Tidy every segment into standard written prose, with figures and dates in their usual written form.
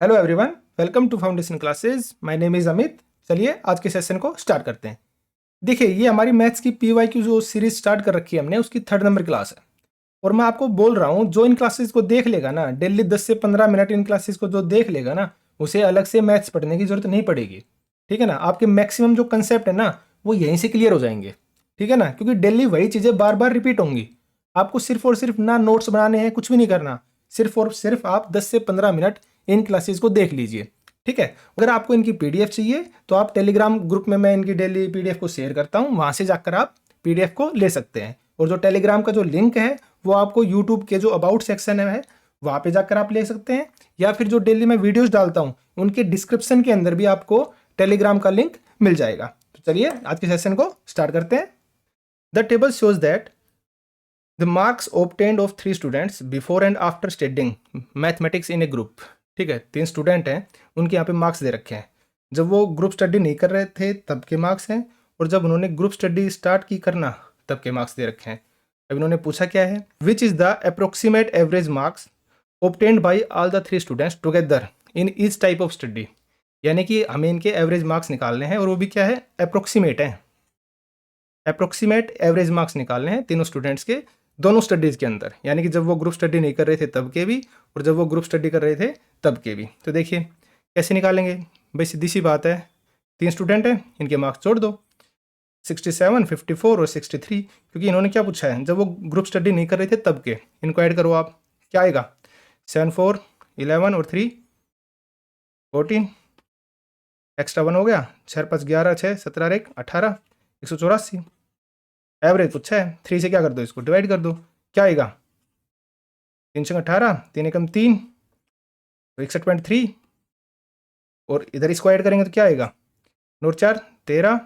Hello everyone, welcome to foundation classes. My name is Amit. चलिए आज के सेशन को स्टार्ट करते हैं। देखिए, ये हमारी मैथ्स की PYQ जो सीरीज स्टार्ट कर रखी है हमने, उसकी 3rd नंबर क्लास है। और मैं आपको बोल रहा हूँ, जो इन क्लासेस को देख लेगा ना, डेली 10 से 15 मिनट इन क्लासेस को जो देख लेगा ना, उसे अलग से मैथ्स पढ़ने की जरूरत नहीं पड़ेगी। ठीक है ना। आपके मैक्सिमम जो कंसेप्ट है ना, वो यहीं से क्लियर हो जाएंगे। ठीक है ना, क्योंकि डेली वही चीज़ें बार बार रिपीट होंगी। आपको सिर्फ और सिर्फ ना नोट्स बनाने हैं, कुछ भी नहीं करना। सिर्फ और सिर्फ आप 10 से 15 मिनट इन क्लासेस को देख लीजिए। ठीक है। अगर आपको इनकी PDF चाहिए तो आप टेलीग्राम ग्रुप में मैं इनकी डेली PDF को शेयर करता हूँ, वहाँ से जाकर आप PDF को ले सकते हैं। और जो टेलीग्राम का जो लिंक है वो आपको यूट्यूब के जो अबाउट सेक्शन है वहाँ पे जाकर आप ले सकते हैं, या फिर जो डेली मैं वीडियोस डालता हूँ उनके डिस्क्रिप्शन के अंदर भी आपको टेलीग्राम का लिंक मिल जाएगा। तो चलिए आज के सेशन को स्टार्ट करते हैं। The table shows that the marks obtained of 3 students before and after studying mathematics in A group. ठीक है, 3 स्टूडेंट हैं, उनके यहाँ पे मार्क्स दे रखे हैं। जब वो ग्रुप स्टडी नहीं कर रहे थे तब के मार्क्स हैं, और जब उन्होंने ग्रुप स्टडी स्टार्ट की करना तब के मार्क्स दे रखे हैं। अब इन्होंने पूछा क्या है, which is the approximate average marks obtained by all the 3 students together in each type of study. यानी कि हमें इनके एवरेज मार्क्स निकालने हैं, और वो भी क्या है, अप्रोक्सीमेट है। अप्रोक्सीमेट एवरेज मार्क्स निकालने हैं तीनों स्टूडेंट्स के, दोनों स्टडीज़ के अंदर। यानी कि जब वो ग्रुप स्टडी नहीं कर रहे थे तब के भी, और जब वो ग्रुप स्टडी कर रहे थे तब के भी। तो देखिए कैसे निकालेंगे भाई, सीधी सी बात है। 3 स्टूडेंट हैं, इनके मार्क्स जोड़ दो, 67, 54 और 63। क्योंकि इन्होंने क्या पूछा है, जब वो ग्रुप स्टडी नहीं कर रहे थे तब के। इनको ऐड करो आप, क्या आएगा, 7, 4, 11 और 3, 14, एक्स्ट्रा 1 हो गया, 6, 5, 11, 6, 17, 1, 18, 184। एवरेज पूछा है, 3 से क्या कर दो, इसको डिवाइड कर दो, क्या आएगा, 3 से 18, 3 एकम 3, तो 61.3। और इधर इसको ऐड करेंगे तो क्या आएगा, 9 4 13,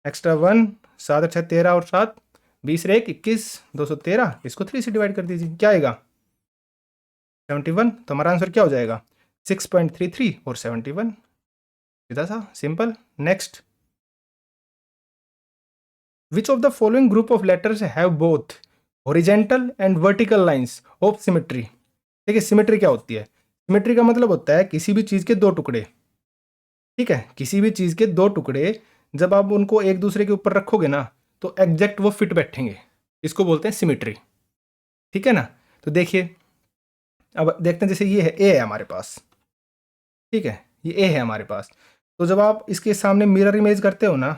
एक्स्ट्रा 1, 7 6 13 और 7, 20 1 21, 213। इसको 3 से डिवाइड कर दीजिए, क्या आएगा, 71। तो हमारा आंसर क्या हो जाएगा, 6.33 और 71। सीधा सा simple. Next, which of the following group of letters have both horizontal and vertical lines of symmetry. देखिए सिमेट्री क्या होती है, सिमेट्री का मतलब होता है किसी भी चीज़ के 2 टुकड़े। ठीक है, किसी भी चीज़ के 2 टुकड़े जब आप उनको एक दूसरे के ऊपर रखोगे ना, तो एग्जैक्ट वो फिट बैठेंगे, इसको बोलते हैं सिमेट्री। ठीक है ना। तो देखिए अब देखते हैं, जैसे ये है, ए है हमारे पास। ठीक है, ये ए है हमारे पास। तो जब आप इसके सामने मिरर इमेज करते हो ना,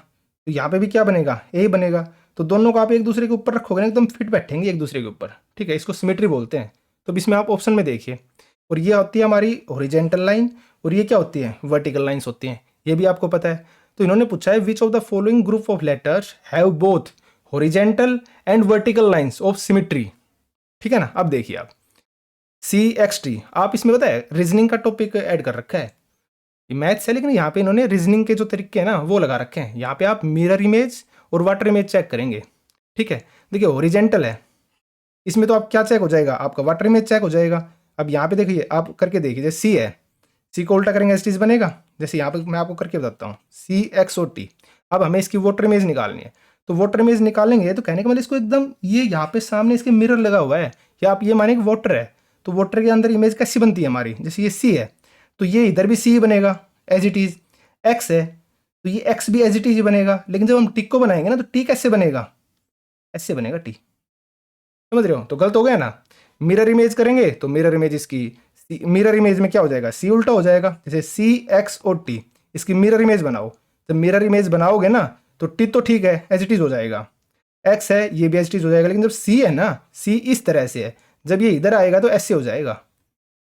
तो यहाँ पे भी क्या बनेगा, ए बनेगा। तो दोनों को आप एक दूसरे के ऊपर रखोगे ना, एकदम फिट बैठेंगे एक दूसरे के ऊपर। ठीक है, इसको सिमेट्री बोलते हैं। तो अब इसमें आप ऑप्शन में देखिए, और ये होती है हमारी हॉरिजेंटल लाइन, और ये क्या होती है, वर्टिकल लाइंस होती हैं। ये भी आपको पता है। तो इन्होंने पूछा है, विच of the following group of letters have both horizontal and vertical lines of symmetry. ठीक है ना। अब देखिए आप CXT, आप इसमें पता है रीजनिंग का टॉपिक ऐड कर रखा है। ये मैथ्स है, लेकिन यहाँ पे इन्होंने रीजनिंग के जो तरीके हैं ना वो लगा रखे हैं। यहाँ पे आप मिरर इमेज और वाटर इमेज चेक करेंगे। ठीक है, देखिए हॉरिजेंटल है, इसमें तो आप क्या चेक हो जाएगा, आपका वाटर इमेज चेक हो जाएगा। अब यहाँ पे देखिए, आप करके देखिए, जैसे सी है, सी को उल्टा करेंगे एस बनेगा। जैसे यहाँ पे मैं आपको करके बताता हूँ, CXOT। अब हमें इसकी वाटर इमेज निकालनी है, तो वाटर इमेज निकालेंगे तो कहने का मतलब इसको एकदम, ये यहाँ पे सामने इसके मिरर लगा हुआ है, या आप ये माने कि वाटर है। तो वाटर के अंदर इमेज कैसी बनती है हमारी, जैसे ये सी है तो ये इधर भी सी बनेगा एज इट इज। एक्स है तो ये एक्स भी एज इट इज बनेगा। लेकिन जब हम टी को बनाएंगे ना, तो टी कैसे बनेगा, ऐसे बनेगा टी। समझ रहे हो, तो गलत हो गया ना। मिरर इमेज करेंगे तो मिरर इमेज इसकी, मिरर इमेज में क्या हो जाएगा, सी उल्टा हो जाएगा। जैसे CXOT, इसकी मिरर इमेज बनाओ। जब मिरर इमेज बनाओगे ना, तो टी तो ठीक है एज इट इज हो जाएगा, एक्स है ये भी एज इट इज हो जाएगा। लेकिन जब सी है ना, सी इस तरह से है, जब ये इधर आएगा तो ऐसे हो जाएगा।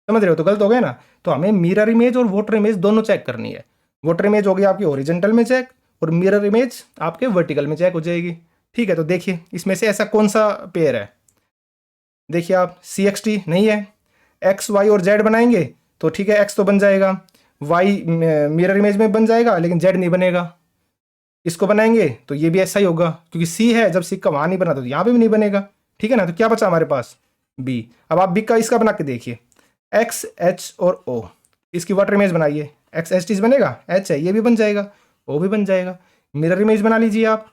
समझ रहे हो, तो गलत हो गया ना। तो हमें मिरर इमेज और वाटर इमेज दोनों चेक करनी है। वाटर इमेज होगी आपकी ओरिजेंटल में चेक, और मिरर इमेज आपके वर्टिकल में चेक हो जाएगी। ठीक है, तो देखिए इसमें से ऐसा कौन सा पेयर है, देखिए आप CXT नहीं है। एक्स वाई और जेड बनाएंगे तो ठीक है, एक्स तो बन जाएगा, वाई मिरर इमेज में बन जाएगा, लेकिन जेड नहीं बनेगा। इसको बनाएंगे तो ये भी ऐसा ही होगा, क्योंकि सी है, जब सी का वहाँ नहीं बना तो यहाँ पे भी नहीं बनेगा। ठीक है ना। तो क्या बचा हमारे पास, बी। अब आप बी का इसका बना के देखिए, एक्स एच और ओ, इसकी वाटर इमेज बनाइए। एक्स एच टी बनेगा, एच है ये भी बन जाएगा, ओ भी बन जाएगा। मिरर इमेज बना लीजिए आप,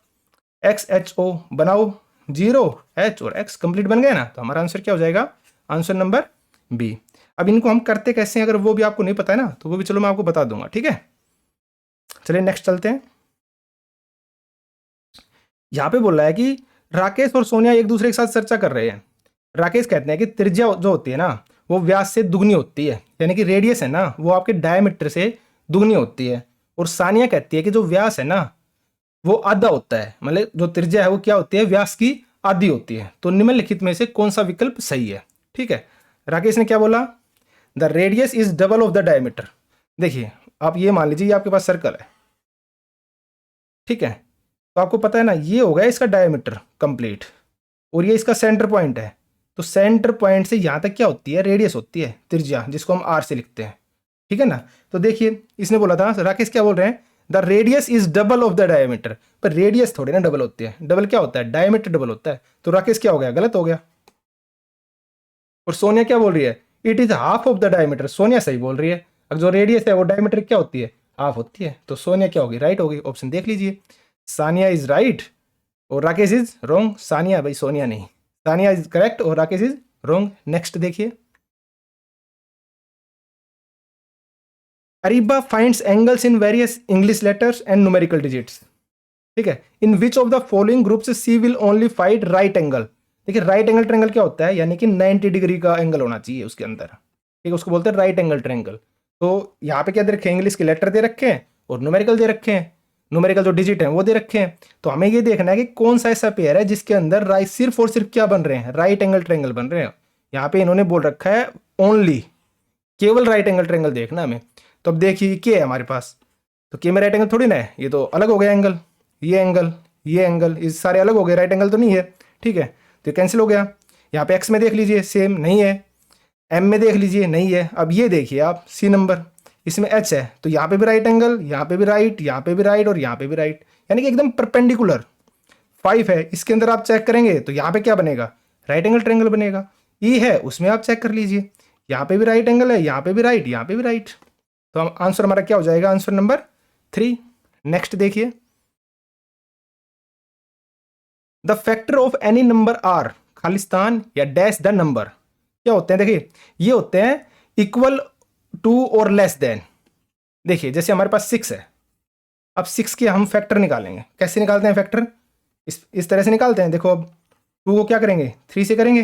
एक्स एच ओ बनाओ, 0 एच और एक्स कंप्लीट बन गए ना। तो हमारा आंसर क्या हो जाएगा, आंसर नंबर बी। अब इनको हम करते कैसे हैं, अगर वो भी आपको नहीं पता है ना, तो वो भी चलो मैं आपको बता दूंगा, ठीक है। चलिए नेक्स्ट चलते हैं। यहाँ पे बोल रहा है कि राकेश और सोनिया एक दूसरे के साथ चर्चा कर रहे हैं। राकेश कहते हैं कि त्रिज्या जो होती है ना वो व्यास से दुगनी होती है, यानी कि रेडियस है ना वो आपके डायमीटर से दुगनी होती है। और सानिया कहती है कि जो व्यास है ना वो आधा होता है, मतलब जो त्रिज्या है वो क्या होती है, व्यास की आधी होती है। तो निम्नलिखित में से कौन सा विकल्प सही है, ठीक है। राकेश ने क्या बोला, the radius is double of the diameter. देखिए आप ये मान लीजिए ये आपके पास सर्कल है, ठीक है। तो आपको पता है ना ये हो गया इसका डायमीटर कंप्लीट, और ये इसका सेंटर पॉइंट है। तो सेंटर पॉइंट से यहाँ तक क्या होती है, रेडियस होती है, त्रिज्या, जिसको हम आर से लिखते हैं, ठीक है ना। तो देखिए इसने बोला था, राकेश क्या बोल रहे हैं, the radius is double of the diameter. पर रेडियस थोड़ी ना डबल होती है, डबल क्या होता है, डायमीटर डबल होता है। तो राकेश क्या हो गया, गलत हो गया। और सोनिया क्या बोल रही है, it is half of the diameter. Sonia सही बोल रही है, अब जो रेडियस है वो डायमीटर क्या होती है, हाफ होती है। तो सोनिया क्या होगी, राइट होगी। ऑप्शन देख लीजिए, सानिया इज राइट और राकेश इज रॉन्ग। सानिया भाई, सोनिया नहीं, सानिया इज करेक्ट और राकेश इज रॉन्ग। नेक्स्ट देखिए, Areeba finds angles in various English letters and numerical digits, ठीक है। In which of the following groups she will only find right angle. देखिए राइट एंगल ट्रायंगल क्या होता है, यानी कि 90 डिग्री का एंगल होना चाहिए उसके अंदर, ठीक है, उसको बोलते हैं राइट एंगल ट्रायंगल। तो यहाँ पे क्या दे रखे हैं, इंग्लिश के लेटर दे रखे हैं और न्यूमेरिकल दे रखे हैं, न्यूमेरिकल जो डिजिट हैं वो दे रखे हैं। तो हमें ये देखना है कि कौन सा ऐसा पेयर है जिसके अंदर राइट सिर्फ और सिर्फ क्या बन रहे हैं, राइट एंगल ट्रायंगल बन रहे हैं। यहाँ पे इन्होंने बोल रखा है ओनली, केवल राइट एंगल ट्रायंगल देखना हमें। तो अब देखिए क्या है हमारे पास, तो के में राइट एंगल थोड़ी ना है, ये तो अलग हो गया एंगल, ये एंगल, ये एंगल, ये सारे अलग हो गए, राइट एंगल तो नहीं है, ठीक है। तो ये कैंसिल हो गया। यहाँ पे एक्स में देख लीजिए सेम नहीं है, एम में देख लीजिए नहीं है। अब ये देखिए आप सी नंबर, इसमें एच है, तो यहाँ पे भी राइट एंगल, यहाँ पे भी राइट, यहाँ पे भी राइट और यहाँ पे भी राइट, यानी कि एकदम परपेंडिकुलर 5 है। इसके अंदर आप चेक करेंगे तो यहाँ पे क्या बनेगा, राइट एंगल ट्रायंगल बनेगा। ई है उसमें आप चेक कर लीजिए, यहाँ पे भी राइट एंगल है, यहाँ पे भी राइट, यहाँ पे भी राइट। तो हम आंसर हमारा क्या हो जाएगा, आंसर नंबर 3। नेक्स्ट देखिए, the factor of any number are खालिस्तान या डैश द नंबर क्या होते हैं, देखिए ये होते हैं इक्वल टू और लेस देन। देखिए जैसे हमारे पास 6 है, अब 6 के हम फैक्टर निकालेंगे, कैसे निकालते हैं फैक्टर, इस तरह से निकालते हैं। देखो अब 2 को क्या करेंगे, 3 से करेंगे,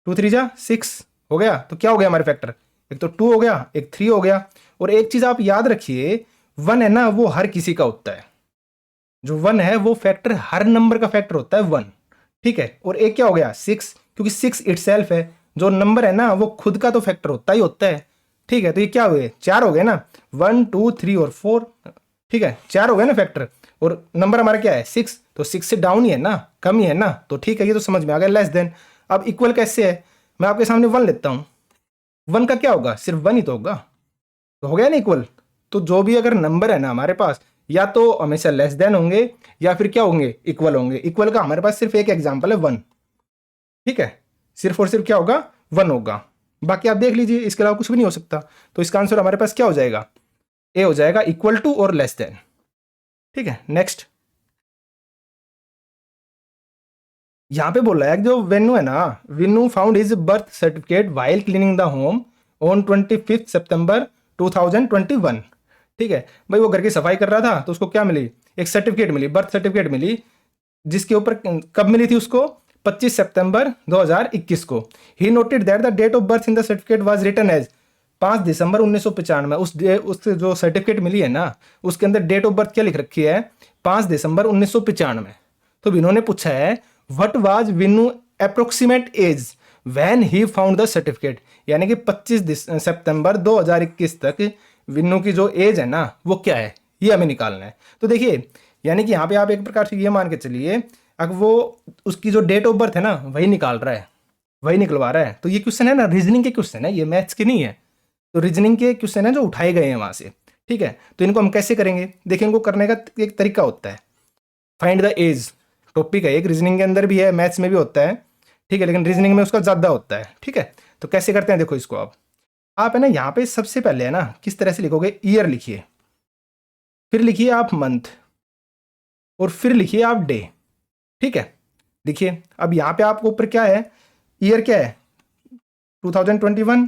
2 3 जा 6 हो गया। तो क्या हो गया हमारे फैक्टर, एक तो 2 हो गया, एक 3 हो गया। और एक चीज आप याद रखिए, 1 है ना वो हर किसी का होता है, जो 1 है वो फैक्टर हर नंबर का फैक्टर होता है 1, ठीक है। और एक क्या हो गया 6, क्योंकि 6 इटसेल्फ है, जो नंबर है ना वो खुद का तो फैक्टर होता ही होता है, ठीक है। तो ये क्या हुए, 4 हो गए ना, 1 2 3 और 4, ठीक है, 4 हो गए ना फैक्टर। और नंबर हमारा क्या है 6, तो 6 से डाउन ही है ना, कम ही है ना, तो ठीक है, ये तो समझ में आ गया। लेस देन, अब इक्वल कैसे है, मैं आपके सामने 1 लेता हूँ, 1 का क्या होगा, सिर्फ 1 ही तो होगा, तो हो गया ना इक्वल। तो जो भी अगर नंबर है ना हमारे पास, या तो हमेशा लेस देन होंगे या फिर क्या होंगे, इक्वल होंगे। इक्वल का हमारे पास सिर्फ एक एग्जांपल है 1, ठीक है, सिर्फ और सिर्फ क्या होगा 1 होगा, बाकी आप देख लीजिए इसके अलावा कुछ भी नहीं हो सकता। तो इसका आंसर हमारे पास क्या हो जाएगा, ए हो जाएगा, इक्वल टू और लेस देन, ठीक है। नेक्स्ट, यहां पे बोल रहा है जो वेन्यू है ना, venue found his birth certificate while cleaning the home on 25 सितंबर 2021, ठीक है। भाई वो घर की सफाई कर रहा था तो उसको क्या मिली, एक सर्टिफिकेट मिली, बर्थ सर्टिफिकेट मिली, जिसके ऊपर कब मिली थी उसको, 25 सितंबर 2021 को। He noted that the date of birth in the certificate was written as 5 दिसंबर 1995। उस जो सर्टिफिकेट मिली है ना उसके अंदर डेट ऑफ बर्थ क्या लिख रखी है, 5 दिसंबर 1995। तो इन्होंने पूछा है what was Vinu approximate age when he found the certificate, यानी कि 25 सितंबर 2021 तक विन्नू की जो एज है ना वो क्या है, ये हमें निकालना है। तो देखिए यानी कि यहाँ पे आप एक प्रकार से ये मान के चलिए, अगर वो उसकी जो डेट ऑफ बर्थ है ना वही निकाल रहा है, वही निकलवा रहा है। तो ये क्वेश्चन है ना रीजनिंग के क्वेश्चन है, ये मैथ्स के नहीं है। तो रीजनिंग के क्वेश्चन है जो उठाए गए हैं वहां से, ठीक है। तो इनको हम कैसे करेंगे, देखिए इनको करने का एक तरीका होता है, फाइंड द एज टॉपिक है, एक रीजनिंग के अंदर भी है, मैथ्स में भी होता है, ठीक है, लेकिन रीजनिंग में उसका ज़्यादा होता है, ठीक है। तो कैसे करते हैं देखो इसको, आप है ना यहाँ पे सबसे पहले है ना किस तरह से लिखोगे, ईयर लिखिए, फिर लिखिए आप मंथ, और फिर लिखिए आप डे, ठीक है। देखिए अब यहाँ पे आपको ऊपर क्या है, ईयर क्या है 2021,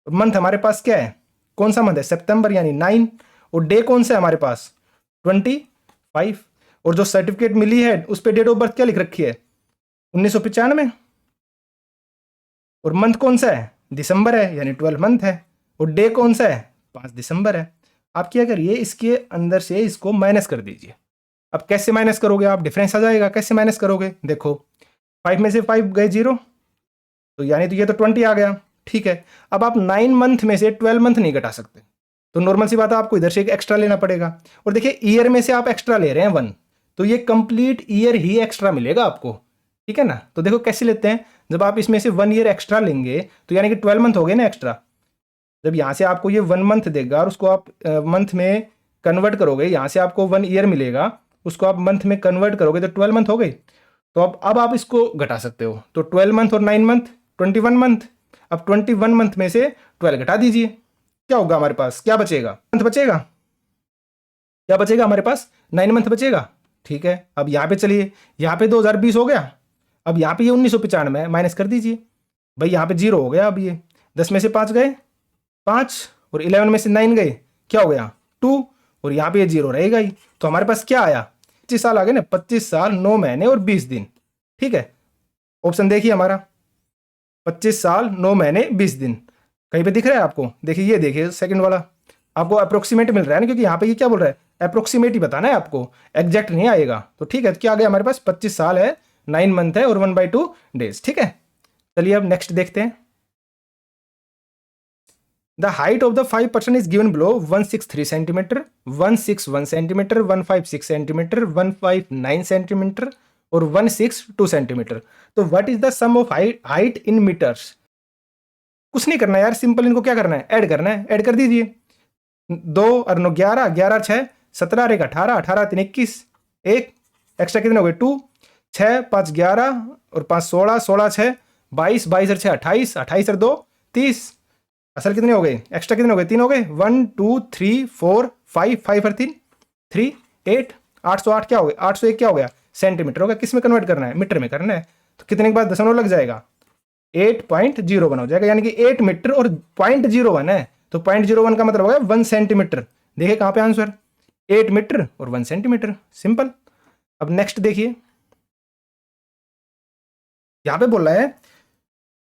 और मंथ हमारे पास क्या है, कौन सा मंथ है, सितंबर यानी 9। और डे कौन सा है हमारे पास, 25। और जो सर्टिफिकेट मिली है उस पर डेट ऑफ बर्थ क्या लिख रखी है, 1995। और मंथ कौन सा है, दिसंबर है यानी 12 मंथ है। और डे कौन सा है, 5 दिसंबर है। आप क्या करिए, इसके अंदर से इसको माइनस कर दीजिए। अब कैसे माइनस करोगे आप, डिफरेंस आ जाएगा, कैसे माइनस करोगे, देखो 5 में से 5 गए 0, तो यानी तो ये तो 20 आ गया, ठीक है। अब आप 9 मंथ में से 12 मंथ नहीं घटा सकते, तो नॉर्मल सी बात है आपको इधर से एक एक्स्ट्रा लेना पड़ेगा। और देखिए ईयर में से आप एक्स्ट्रा ले रहे हैं 1, तो ये कंप्लीट ईयर ही एक्स्ट्रा मिलेगा आपको, ठीक है ना। तो देखो कैसे लेते हैं, जब आप इसमें से 1 ईयर एक्स्ट्रा लेंगे तो यानी कि 12 मंथ हो गए ना एक्स्ट्रा। जब यहाँ से आपको ये 1 मंथ देगा और उसको आप मंथ में कन्वर्ट करोगे, यहाँ से आपको 1 ईयर मिलेगा, उसको आप मंथ में कन्वर्ट करोगे तो 12 मंथ हो गई। तो अब आप इसको घटा सकते हो, तो 12 मंथ और 9 मंथ 21 मंथ। अब 21 मंथ में से 12 घटा दीजिए, क्या होगा हमारे पास, क्या बचेगा, मंथ बचेगा, क्या बचेगा हमारे पास, 9 मंथ बचेगा, ठीक है। अब यहाँ पे चलिए, यहाँ पे 2020 हो गया, अब यहाँ पे ये 1995 माइनस कर दीजिए, भाई यहाँ पे 0 हो गया। अब ये 10 में से 5 गए 5, और 11 में से 9 गए, क्या हो गया 2, और यहाँ पे ये 0 रहेगा ही। तो हमारे पास क्या आया, 25 साल आ गए ना, 25 साल 9 महीने और 20 दिन, ठीक है। ऑप्शन देखिए हमारा, 25 साल 9 महीने 20 दिन, कहीं पे दिख रहा है आपको, देखिए ये देखिए सेकंड वाला आपको अप्रोक्सीमेट मिल रहा है ना, क्योंकि यहाँ पे ये क्या बोल रहा है, अप्रोक्सीमेट ही बताना है आपको, एग्जैक्ट नहीं आएगा। तो ठीक है, क्या आ गया हमारे पास, 25 साल है, 9 मंथ है और 1/2 डेज, ठीक है। चलिए अब नेक्स्ट देखते हैं। The height of the 5 person is given below, 163 centimeter, 161 centimeter, 156 centimeter, 159 centimeter और 162 centimeter। तो what is the sum of height in meters? कुछ नहीं करना यार, सिंपल इनको क्या करना है, ऐड करना है, ऐड कर दीजिए। 2 और 9 11, 11 6 17 और 1 18, 18 3 21, एक एक्स्ट्रा कितने हो गए 2, 6 5 11 और 5 16, 16 6 22, 22 और 6 28, 28 और 2 30, असल कितने हो गए, एक्स्ट्रा कितने हो गए 3 हो गए, 1 2 3 4 5, 5 और 3 3 8, 808 क्या हो गया, 801 क्या हो गया, सेंटीमीटर हो गया। किस में कन्वर्ट करना है, मीटर में करना है, तो कितने के बाद दशमलव लग जाएगा, 8.01 हो जाएगा, यानी कि 8 मीटर और 0.01 है, तो 0.01 का मतलब हो गया 1 सेंटीमीटर। देखिए कहाँ पे आंसर, 8 मीटर और 1 सेंटीमीटर, सिंपल। अब नेक्स्ट देखिए, यहां पे बोल रहा है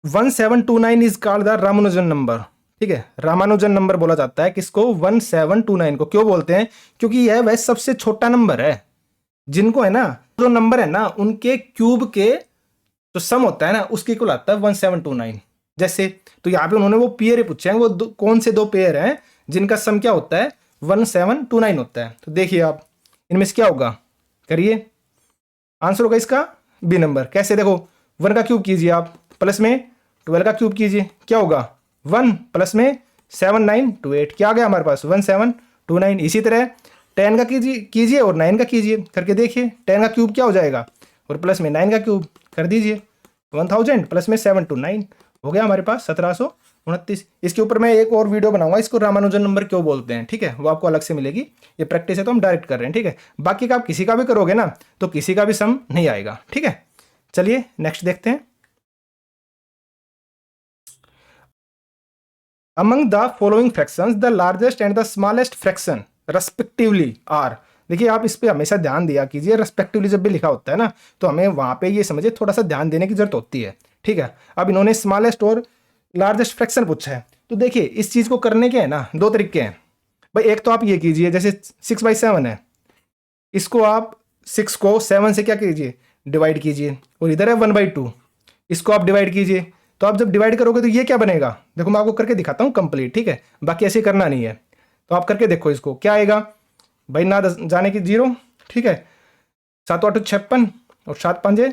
1729 is called the Ramanujan number, ठीक है। रामानुजन नंबर बोला जाता है किसको, 1729 को। क्यों बोलते हैं, क्योंकि यह वह सबसे छोटा नंबर है, जिनको है ना, जो नंबर है ना उनके क्यूब के जो सम होता है ना उसके इक्वल आता है 1729। जैसे तो यहाँ पे उन्होंने वो पेयर पूछे हैं, वो कौन से 2 पेयर हैं जिनका सम क्या होता है, 1729 होता है। तो देखिए आप इनमें से क्या होगा, करिए, आंसर होगा इसका बी नंबर। कैसे, देखो 1 का क्यूब कीजिए आप, प्लस में 12 का क्यूब कीजिए, क्या होगा 1 प्लस में 7928, क्या आ गया हमारे पास 1729। इसी तरह 10 का कीजिए और 9 का कीजिए, करके देखिए 10 का क्यूब क्या हो जाएगा, और प्लस में 9 का क्यूब कर दीजिए, 1000 प्लस में 729 हो गया हमारे पास 1729। इसके ऊपर मैं एक और वीडियो बनाऊंगा, इसको रामानुजन नंबर क्यों बोलते हैं, ठीक है, वो आपको अलग से मिलेगी। ये प्रैक्टिस है तो हम डायरेक्ट कर रहे हैं, ठीक है। बाकी का आप किसी का भी करोगे ना तो किसी का भी सम नहीं आएगा, ठीक है। चलिए नेक्स्ट देखते हैं। Among the following fractions, the largest and the smallest fraction respectively are। देखिए आप इस पे हमेशा ध्यान दिया कीजिए, रेस्पेक्टिवली जब भी लिखा होता है ना तो हमें वहां पे ये समझिए थोड़ा सा ध्यान देने की जरूरत होती है, ठीक है। अब इन्होंने स्मॉलेस्ट और लार्जेस्ट फ्रैक्शन पूछा है, तो देखिए इस चीज को करने के है ना 2 तरीके हैं भाई। एक तो आप ये कीजिए, जैसे 6/7 है, इसको आप 6 को 7 से क्या कीजिए, डिवाइड कीजिए, और इधर है 1/2, इसको आप डिवाइड कीजिए। तो आप जब डिवाइड करोगे तो ये क्या बनेगा, देखो मैं आपको करके दिखाता हूँ कंप्लीट, ठीक है, बाकी ऐसे करना नहीं है। तो आप करके देखो इसको, क्या आएगा भाई, ना जाने की 0, ठीक है, 7 8 56 और 7 5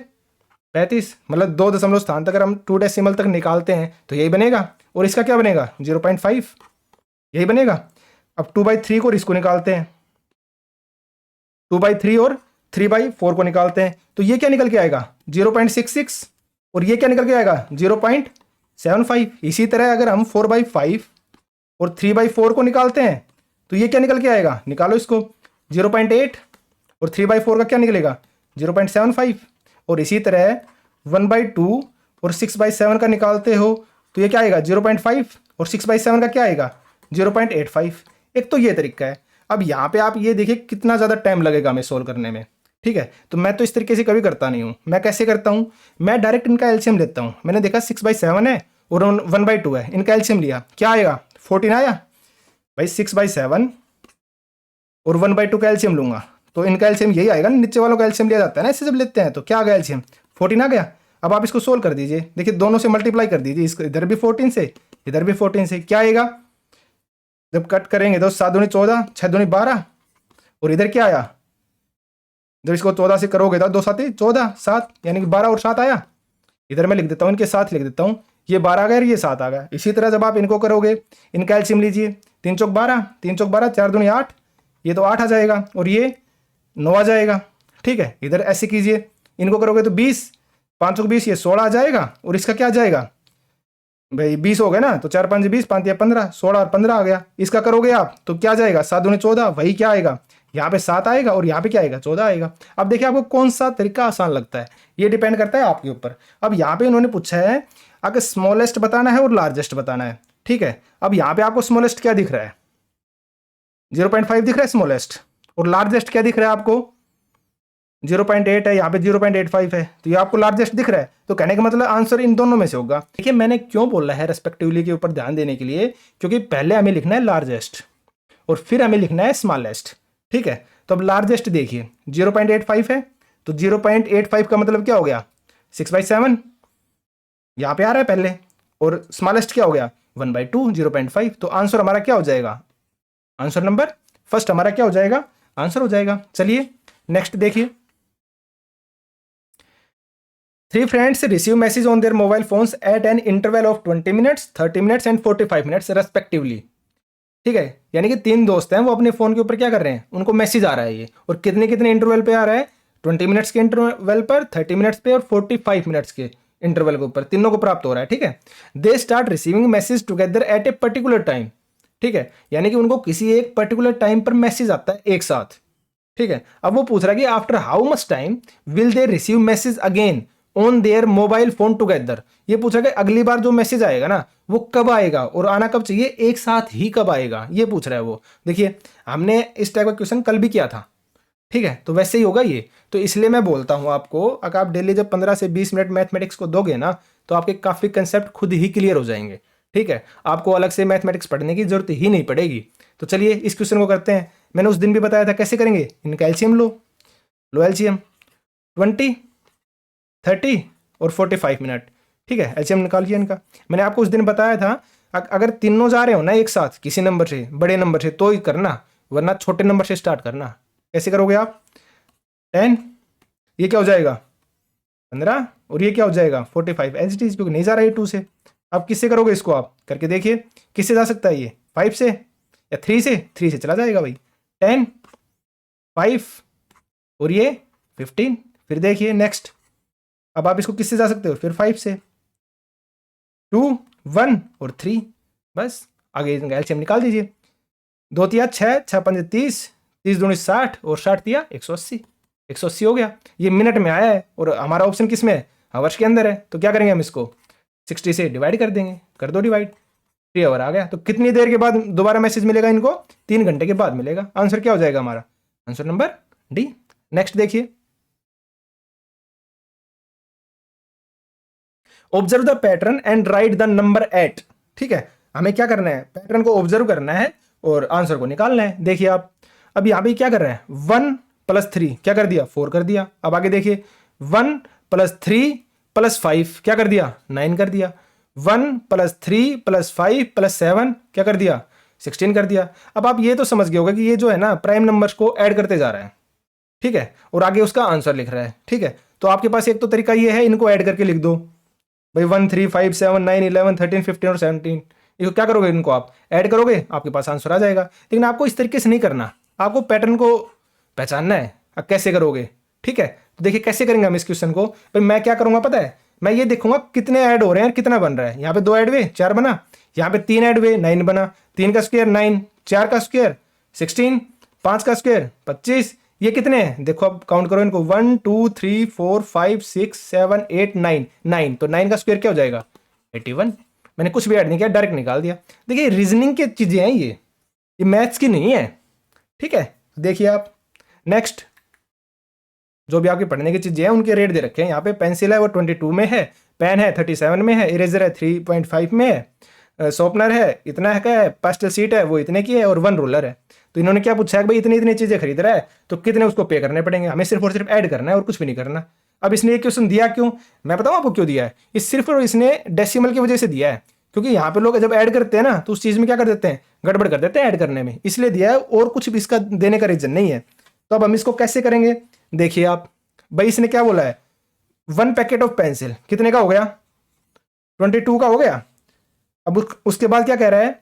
35, मतलब 2 दशमलव स्थान तक अगर हम 2 डेसिमल तक निकालते हैं तो यही बनेगा, और इसका क्या बनेगा 0.5, यही बनेगा। अब 2/3 को इसको निकालते हैं, 2/3 और 3/4 को निकालते हैं, तो ये क्या निकल के आएगा 0.66, और ये क्या निकल के आएगा 0.75। इसी तरह अगर हम 4/5 और 3/4 को निकालते हैं तो ये क्या निकल के आएगा, निकालो इसको, 0.8, और 3/4 का क्या निकलेगा 0.75, और इसी तरह 1/2 और 6/7 का निकालते हो तो ये क्या आएगा 0.5 और 6/7 का क्या आएगा 0.85। एक तो ये तरीका है। अब यहाँ पे आप ये देखिए कितना ज़्यादा टाइम लगेगा हमें सोल्व करने में, ठीक है। तो मैं तो इस तरीके से कभी करता नहीं हूँ। मैं कैसे करता हूँ, मैं डायरेक्ट इनका एलसीएम लेता हूँ। मैंने देखा 6/7 है और 1/2 है, इनका एलसीएम लिया, क्या आएगा 14 आया भाई। 6/7 और 1/2 का एलसीएम लूंगा तो इनका एलसीएम यही आएगा ना, नीचे वालों का एलसीएम लिया जाता है ना इससे जब लेते हैं। तो क्या आ गया एलसीएम 14 आ गया। अब आप इसको सोल्व कर दीजिए, देखिए दोनों से मल्टीप्लाई कर दीजिए, इसको इधर भी 14 से इधर भी 14 से, क्या आएगा जब कट करेंगे तो 7 दूनी 14, 6 दूनी 12 और इधर क्या आया, जब इसको 14 से करोगे तो 2 7 14 7 यानी कि 12 और 7 आया। इधर मैं लिख देता हूँ, इनके साथ लिख देता हूँ, ये 12 आ गया ये 7 आ गया। इसी तरह जब आप इनको करोगे, इनका एलसीएम लीजिए, 3 चौक 12, 3 चौक 12, 4 दूनी 8, ये तो 8 आ जाएगा और ये 9 आ जाएगा, ठीक है। इधर ऐसे कीजिए, इनको करोगे तो 20, 5 चौक 20, ये 16 आ जाएगा और इसका क्या आ जाएगा भाई 20 हो गया ना, तो 4 5 20, 5 15, 16 और 15 आ गया। इसका करोगे आप तो क्या जाएगा 7 दूनी 14, वही क्या आएगा यहाँ पे 7 आएगा और यहाँ पे क्या आएगा 14 आएगा। अब देखिए आपको कौन सा तरीका आसान लगता है, ये डिपेंड करता है आपके ऊपर। अब यहाँ पे उन्होंने पूछा है अगर स्मॉलेस्ट बताना है और लार्जेस्ट बताना है, ठीक है। अब यहाँ पे आपको स्मॉलेस्ट क्या दिख रहा है 0.5 दिख रहा है स्मॉलेस्ट, और लार्जेस्ट क्या दिख रहा है आपको 0.8 है, यहाँ पे 0.85 है, तो ये आपको लार्जेस्ट दिख रहा है। तो कहने का मतलब आंसर इन दोनों में से होगा। देखिए मैंने क्यों बोला है रेस्पेक्टिवली के ऊपर ध्यान देने के लिए, क्योंकि पहले हमें लिखना है लार्जेस्ट और फिर हमें लिखना है स्मॉलेस्ट, ठीक है। तो अब लार्जेस्ट देखिए 0.85 है, तो 0.85 का मतलब क्या हो गया 6/7 यहाँ पे आ रहा है पहले, और स्मॉलेस्ट क्या हो गया 1/2 0.5। तो आंसर हमारा क्या हो जाएगा, आंसर नंबर फर्स्ट हमारा क्या हो जाएगा, आंसर हो जाएगा। चलिए नेक्स्ट देखिए, 3 friends receive message on their mobile phones at an interval of 20 minutes, 30 minutes and 45 minutes respectively, ठीक है। यानी कि 3 दोस्त हैं, वो अपने फोन के ऊपर क्या कर रहे हैं, उनको मैसेज आ रहा है ये, और कितने कितने इंटरवल पे आ रहा है 20 मिनट्स के इंटरवल पर, 30 मिनट्स पे और 45 मिनट्स के इंटरवल के ऊपर, तीनों को प्राप्त हो रहा है, ठीक है। They start receiving message together at a particular time, ठीक है। यानी कि उनको किसी एक पर्टिकुलर टाइम पर मैसेज आता है एक साथ, ठीक है। अब वो पूछ रहा है कि after how much time will they receive message again on their mobile phone together. ये पूछा कि अगली बार जो मैसेज आएगा ना वो कब आएगा और आना कब चाहिए, एक साथ ही कब आएगा, ये पूछ रहा है वो। देखिए हमने इस टाइप का क्वेश्चन कल भी किया था, ठीक है, तो वैसे ही होगा ये। तो इसलिए मैं बोलता हूं आपको, अगर आप डेली जब 15 से 20 मिनट मैथमेटिक्स को दोगे ना तो आपके काफी कंसेप्ट खुद ही क्लियर हो जाएंगे, ठीक है। आपको अलग से मैथमेटिक्स पढ़ने की जरूरत ही नहीं पड़ेगी। तो चलिए इस क्वेश्चन को करते हैं। मैंने उस दिन भी बताया था कैसे करेंगे, इनका एलसीएम लो एलसीएम 20, 30 और 45 मिनट, ठीक है। एलसीएम निकालिए इनका। मैंने आपको उस दिन बताया था अगर तीनों जा रहे हो ना एक साथ किसी नंबर से, बड़े नंबर से, तो ही करना, वरना छोटे नंबर से स्टार्ट करना। कैसे करोगे आप 10, ये क्या हो जाएगा 15 और ये क्या हो जाएगा 45 एज इट इज, क्योंकि नहीं जा रहा है 2 से। अब किससे करोगे इसको, आप करके देखिए किससे जा सकता है ये 5 से या 3 से, 3 से चला जाएगा भाई, 10 5 और ये 15। फिर देखिए नेक्स्ट, अब आप इसको किससे जा सकते हो, फिर 5 से, 2 1 और 3, बस आगे एलसीएम निकाल दीजिए। 2 तिया 6, 6 5 30, 30 दूनी 60 और 60 तिया 180, 180 हो गया। ये मिनट में आया है और हमारा ऑप्शन किस में है, आवर्स के अंदर है। तो क्या करेंगे हम इसको 60 से डिवाइड कर देंगे, कर दो डिवाइड, 3 आवर आ गया। तो कितनी देर के बाद दोबारा मैसेज मिलेगा इनको, 3 घंटे के बाद मिलेगा। आंसर क्या हो जाएगा हमारा, आंसर नंबर डी। नेक्स्ट देखिए, observe the pattern and write the number eight, ठीक है। हमें क्या करना है, पैटर्न को ऑब्जर्व करना है और आंसर को निकालना है। देखिए आप अब यहाँ पे क्या कर रहे हैं, 1 + 3 क्या कर दिया 4 कर दिया। अब आगे देखिए 1 + 3 + 5 क्या कर दिया 9 कर दिया। 1 + 3 + 5 + 7 क्या कर दिया 16 कर दिया। अब आप ये तो समझ गए होगा कि ये जो है ना प्राइम नंबर्स को ऐड करते जा रहा है, ठीक है, और आगे उसका आंसर लिख रहा है, ठीक है। तो आपके पास एक तो तरीका ये है, इनको ऐड करके लिख दो भाई, 1 3 5 7 9 11 13 15 और 17, इसको क्या करोगे, इनको आप ऐड करोगे, आपके पास आंसर आ जाएगा। लेकिन आपको इस तरीके से नहीं करना, आपको पैटर्न को पहचानना है। अब कैसे करोगे, ठीक है। तो देखिए कैसे करेंगे हम इस क्वेश्चन को, भाई मैं क्या करूंगा पता है, मैं ये देखूंगा कितने ऐड हो रहे हैं, कितना बन रहा है। यहाँ पे 2 ऐड हुए 4 बना, यहाँ पे 3 ऐड हुए 9 बना, 3 का स्क्वायर 9, 4 का स्क्वायर 16, 5 का स्क्वायर 25, ये कितने हैं देखो, अब काउंट करो इनको, 1 2 3 4 5 6 7 8 9, 9, तो 9 का स्क्वायर क्या हो जाएगा 81। मैंने कुछ भी ऐड नहीं किया, डायरेक्ट निकाल दिया। देखिए रीजनिंग की चीज़ें हैं ये मैथ्स की नहीं है, ठीक है। देखिए आप नेक्स्ट, जो भी आपके पढ़ने की चीज़ें हैं उनके रेट दे रखे हैं यहाँ पे। पेंसिल है वो 22 में है, पेन है 37 में है, इरेजर है 3.5 में है, शॉर्पनर है इतना है, क्या है, पेस्टल शीट है वो इतने की है, और 1 रूलर है। तो इन्होंने क्या पूछा है कि भाई इतनी इतनी चीज़ें खरीद रहा है तो कितने उसको पे करने पड़ेंगे, हमें सिर्फ और सिर्फ ऐड करना है और कुछ भी नहीं करना। अब इसने ये क्वेश्चन दिया क्यों, मैं बताऊँ आपको क्यों दिया है। इस सिर्फ और इसने डेसिमल की वजह से दिया है, क्योंकि यहाँ पे लोग जब ऐड करते हैं ना तो उस चीज़ में क्या कर देते हैं, गड़बड़ कर देते हैं ऐड करने में, इसलिए दिया है, और कुछ भी इसका देने का रीजन नहीं है। तो अब हम इसको कैसे करेंगे, देखिए आप, भाई इसने क्या बोला है, 1 पैकेट ऑफ पेंसिल कितने का हो गया, 22 का हो गया। अब उसके बाद क्या कह रहा है,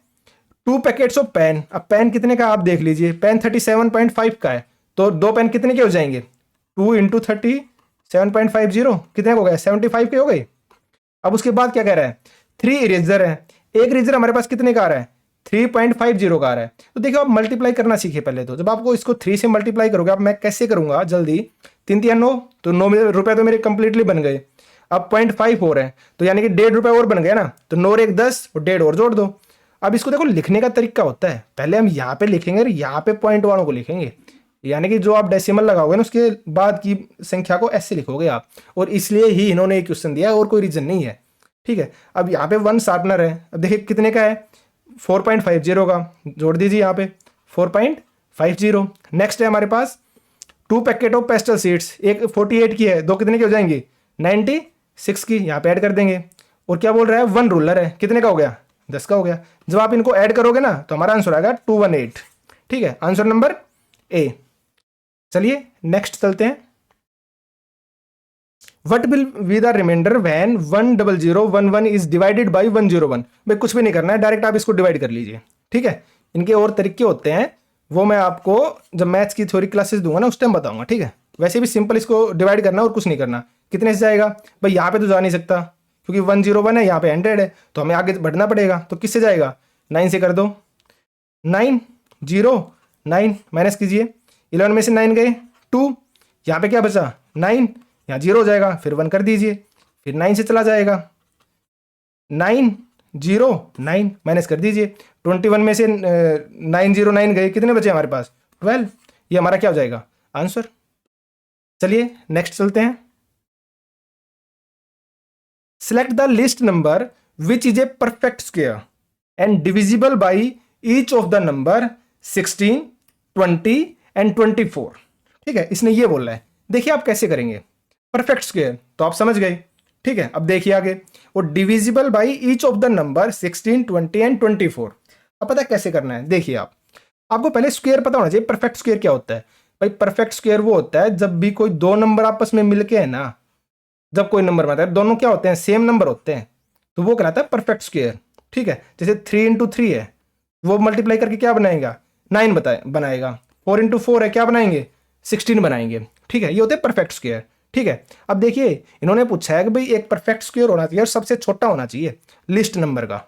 2 पैकेट्स ऑफ पेन। अब पेन कितने का आप देख लीजिए, पेन 37.5 का है, तो 2 पेन कितने के हो जाएंगे, 2 इंटू 37.50 कितने हो गए, 75 के हो गए। अब उसके बाद क्या कह रहा है, 3 इरेजर है, एक इरेजर हमारे पास कितने का आ रहा है, 3.50 का आ रहा है। तो देखो आप मल्टीप्लाई करना सीखे पहले, तो जब आपको इसको 3 से मल्टीप्लाई करोगे, आप मैं कैसे करूंगा जल्दी, 3 3 9, तो 9 रुपए तो मेरे कंप्लीटली बन गए। अब 0.5 हो रहे हैं तो यानी कि 1.5 रुपए और बन गया ना, तो 9 और 1 10 और 1.5 और जोड़ दो। अब इसको देखो लिखने का तरीका होता है, पहले हम यहाँ पे लिखेंगे और यहाँ पे पॉइंट वालों को लिखेंगे, यानी कि जो आप डेसिमल लगाओगे ना उसके बाद की संख्या को ऐसे लिखोगे आप, और इसलिए ही इन्होंने एक क्वेश्चन दिया और कोई रीजन नहीं है, ठीक है। अब यहाँ पे 1 शार्पनर है, अब देखिए कितने का है, 4.50 का, जोड़ दीजिए यहाँ पे 4.50। नेक्स्ट है हमारे पास 2 पैकेट ऑफ पेस्टल शीट्स, एक 48 की है, 2 कितने की हो जाएंगी, 96 की, यहाँ पे ऐड कर देंगे। और क्या बोल रहा है, 1 रूलर है, कितने का हो गया, 10 का हो गया। जब आप इनको ऐड करोगे ना तो हमारा आंसर आएगा 218, ठीक है, आंसर नंबर ए। चलिए नेक्स्ट चलते हैं, what will be the reminder when 10011 is divided by 101। भाई कुछ भी नहीं करना है, डायरेक्ट आप इसको डिवाइड कर लीजिए, ठीक है। इनके और तरीके होते हैं, वो मैं आपको जब मैथ्स की थ्योरी क्लासेस दूंगा ना उस टाइम बताऊंगा, ठीक है। वैसे भी सिंपल इसको डिवाइड करना और कुछ नहीं करना। कितने से जाएगा, भाई यहाँ पे तो जा नहीं सकता क्योंकि 101 है, यहाँ पे 100 है, तो हमें आगे बढ़ना पड़ेगा। तो किससे जाएगा, 9 से कर दो, 9 0 9 माइनस कीजिए, 11 में से 9 गए 2, यहाँ पे क्या बचा 9, यहाँ 0 हो जाएगा, फिर 1 कर दीजिए, फिर 9 से चला जाएगा, 9 0 9 माइनस कर दीजिए, 21 में से 909 गए, कितने बचे हमारे पास 12, ये हमारा क्या हो जाएगा आंसर। चलिए नेक्स्ट चलते हैं, select the list number which is a perfect square and divisible by each of the number 16 20 and 24, ठीक है। इसने ये बोला है, देखिए आप कैसे करेंगे, परफेक्ट स्क्वायर तो आप समझ गए, ठीक है। अब देखिए आगे, वो divisible by each of the number 16 20 and 24। अब पता है कैसे करना है, देखिए आप, आपको पहले स्क्वायर पता होना चाहिए। परफेक्ट स्क्वायर क्या होता है, भाई परफेक्ट स्क्वायर वो होता है जब भी कोई दो नंबर आपस में मिलके है ना, जब कोई नंबर बनता है दोनों क्या होते हैं, सेम नंबर होते हैं, तो वो कहलाता है परफेक्ट स्क्वायर, ठीक है। जैसे 3 इंटू 3 है, वो मल्टीप्लाई करके क्या बनाएगा 9 बनाएगा, 4 इंटू 4 है, क्या बनाएंगे 16 बनाएंगे, ठीक है। ये होते हैं परफेक्ट स्क्वायर, ठीक है। अब देखिए इन्होंने पूछा है कि भाई एक परफेक्ट स्क्वायर होना चाहिए और सबसे छोटा होना चाहिए लिस्ट नंबर का,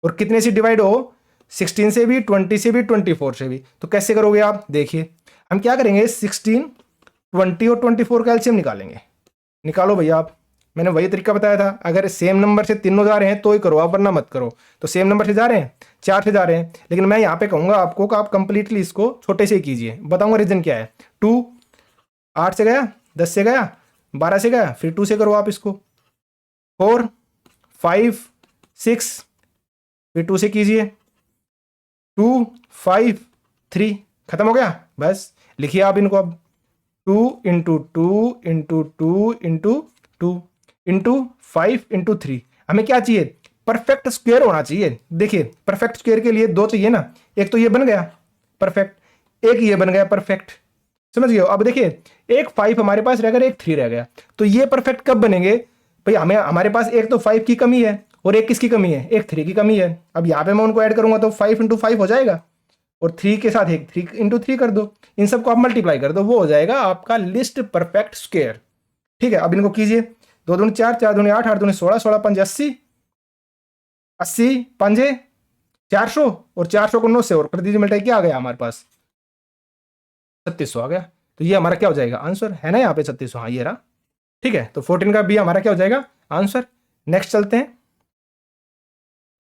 और कितने से डिवाइड हो, 16 से भी, 20 से भी, 24 से भी। तो कैसे करोगे आप, देखिए हम क्या करेंगे, 16 20 और 24 का एलसीएम निकालेंगे। निकालो भैया आप, मैंने वही तरीका बताया था, अगर सेम नंबर से तीनों जा रहे हैं तो ही करो आप, वरना मत करो। तो सेम नंबर से जा रहे हैं, 4 से जा रहे हैं, लेकिन मैं यहाँ पे कहूँगा आपको कि आप कंप्लीटली इसको छोटे से ही कीजिए। बताऊँगा रीजन क्या है, 2 8 से गया, 10 से गया, 12 से गया, फिर 2 से करो आप इसको, 4 5 6, फिर 2 से कीजिए, 2 5 3, खत्म हो गया, बस लिखिए आप इनको अब, 2 into 2 into 2 into 2 into 5 into 3। हमें क्या चाहिए, परफेक्ट स्क्वायर होना चाहिए। देखिए परफेक्ट स्क्वायर के लिए 2 चाहिए ना, एक तो ये बन गया परफेक्ट, एक ये बन गया परफेक्ट, समझ गए हो। अब देखिए एक 5 हमारे पास रह गया, एक 3 रह गया, तो ये परफेक्ट कब बनेंगे, भाई हमें हमारे पास एक तो 5 की कमी है और एक किसकी कमी है, एक 3 की कमी है। अब यहाँ पे मैं उनको ऐड करूंगा तो 5 इंटू 5 हो जाएगा, और 3 के साथ एक 3 इंटू 3 कर दो, इन सबको आप मल्टीप्लाई कर दो, वो हो जाएगा आपका लिस्ट परफेक्ट स्क्वायर, ठीक है। अब इनको कीजिए, 2 दूनी 4, 4 दूनी 8, 8 दूनी 16, 16 5 80, 80 5 400, और 400 को 9 से और कर दीजिए मिलता है, क्या आ गया हमारे पास 3600 आ गया। तो ये हमारा क्या हो जाएगा आंसर, है ना यहाँ पे 3600, हाँ ये रहा, ठीक है। तो 14 का बी हमारा क्या हो जाएगा आंसर। नेक्स्ट चलते हैं,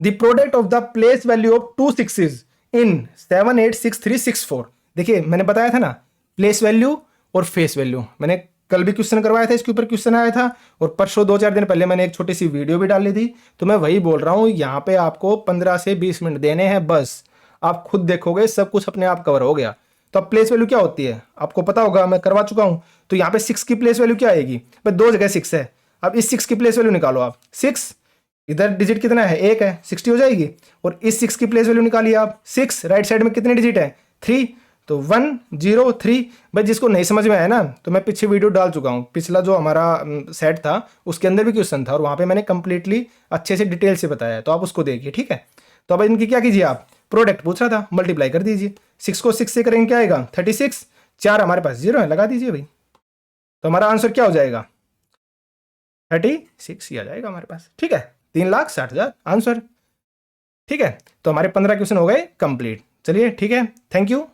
the product of the place value of two sixes in 786364। देखिए मैंने बताया था ना, प्लेस वैल्यू और फेस वैल्यू, मैंने कल भी क्वेश्चन करवाया था, इसके ऊपर क्वेश्चन आया था, और परसों 2-4 दिन पहले मैंने एक छोटी सी वीडियो भी डाली थी। तो मैं वही बोल रहा हूँ, यहाँ पे आपको 15 से 20 मिनट देने हैं बस, आप खुद देखोगे सब कुछ अपने आप कवर हो गया। तो अब प्लेस वैल्यू क्या होती है आपको पता होगा, मैं करवा चुका हूँ। तो यहाँ पे 6 की प्लेस वैल्यू क्या आएगी भाई, 2 जगह 6 है, अब इस 6 की प्लेस वैल्यू निकालो आप। 6 इधर डिजिट कितना है, 1 है, 60 हो जाएगी। और इस 6 की प्लेस वैल्यू निकालिए आप, 6 राइट साइड में कितने डिजिट है, 3, तो 103। भाई जिसको नहीं समझ में आया ना, तो मैं पीछे वीडियो डाल चुका हूँ, पिछला जो हमारा सेट था उसके अंदर भी क्वेश्चन था, और वहाँ पे मैंने कंप्लीटली अच्छे से डिटेल से बताया है, तो आप उसको देखिए, ठीक है। तो अब इनकी क्या कीजिए आप, प्रोडक्ट पूछ रहा था, मल्टीप्लाई कर दीजिए। 6 को 6 से करेंगे क्या आएगा, 36, 4 हमारे पास 0 है, लगा दीजिए भाई। तो हमारा आंसर क्या हो जाएगा, 36 ही आ जाएगा हमारे पास, ठीक है। 3,60,000 आंसर, ठीक है। तो हमारे 15 क्वेश्चन हो गए कंप्लीट। चलिए ठीक है, थैंक यू।